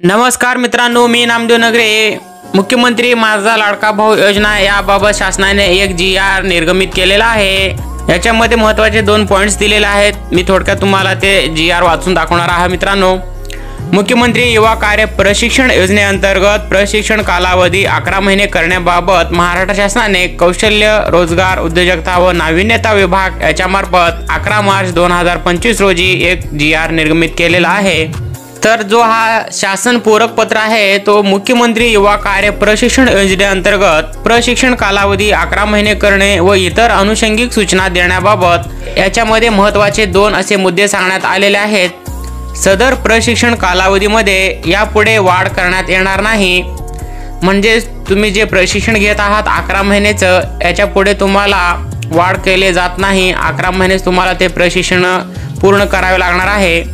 नमस्कार मित्रांनो, मी नामदेव नगरे। मुख्यमंत्री माझा लाडका भाऊ योजना याबाबत शासनाने एक GR निर्गमित केलेला आहे। याच्यामध्ये महत्त्वाचे 2 पॉइंट्स दिलेले आहेत। मी थोडक्यात तुम्हाला ते GR वाचून दाखवणार आहे। मित्रांनो, मुख्यमंत्री युवा कार्य प्रशिक्षण योजनेअंतर्गत प्रशिक्षण कालावधी 11 महिने करण्याबाबत महाराष्ट्र शासनाने कौशल्य रोजगार उद्योजकता व नाविन्यता विभाग याच्यामार्फत 11 मार्च 2025 रोजी एक GR निर्गमित केलेला आहे। तर जो हा शासन पूरक पत्र आहे तो मुख्यमंत्री युवा कार्य प्रशिक्षण योजनेअंतर्गत प्रशिक्षण कालावधी 11 महिने करणे व इतर अनुषंगिक सूचना देण्याबाबत याच्यामध्ये महत्त्वाचे 2 असे मुद्दे सांगण्यात आलेले आहेत। सदर प्रशिक्षण कालावधीमध्ये यापुढे वाढ करण्यात येणार नाही। म्हणजे तुम्ही जे प्रशिक्षण घेत आहात 11 महिन्याचं, याच्या पुढे तुम्हाला वाढ केले जात नाही। 11 महिनेच तुम्हाला ते प्रशिक्षण पूर्ण करावे लागणार आहे।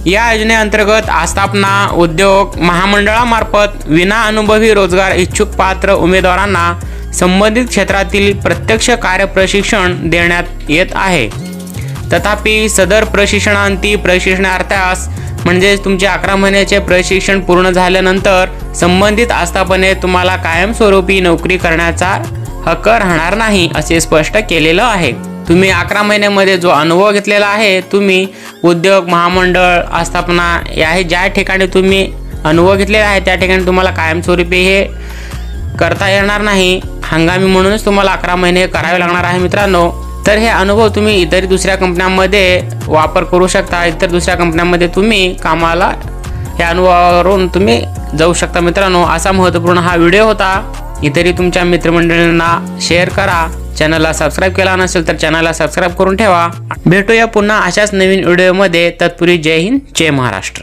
या योजनेअंतर्गत आस्थापना उद्योग महामंडळामार्फत विना अनुभवी रोजगार इच्छुक पात्र उमेदवारांना संबंधित क्षेत्रातील प्रत्यक्ष कार्य प्रशिक्षण देण्यात येत आहे। तथापि सदर प्रशिक्षणांती प्रशिक्षणार्थ्यास म्हणजे तुमचे 11 महिन्याचे प्रशिक्षण पूर्ण झाल्यानंतर संबंधित आस्थापनेत तुम्हाला कायमस्वरूपी नोकरी करण्याचा हक्क राहणार नाही असे स्पष्ट केलेलं आहे। तुम्ही 11 महिन्यामध्ये जो अनुभव घेतलेला आहे, तुम्ही उद्योग महामंडळ आस्थापना या ज्या ठिकाणी तुम्ही अनुभव घेतलेला आहे त्या ठिकाणी तुम्हाला कायमस्वरूपी हे करता येणार नाही। हंगामी म्हणूनच तुम्हाला 11 महिने करावे लागणार आहे मित्रांनो। तर हे अनुभव तुम्ही इतर दुसऱ्या कंपन्यांमध्ये वापर करू शकता। इतर दुसऱ्या कंपन्यांमध्ये तुम्ही कामाला या अनुभवावरून तुम्ही जाऊ शकता मित्रांनो। असा महत्त्वपूर्ण हा व्हिडिओ होता। इतरही तुमच्या मित्रमंडळींना शेअर करा। चॅनलला सबस्क्राइब केला नसेल तर चॅनलला सबस्क्राइब करून ठेवा। भेटूया पुन्हा अशाच नवीन व्हिडिओमध्ये। तत्पूर्वी जय हिंद, जय महाराष्ट्र।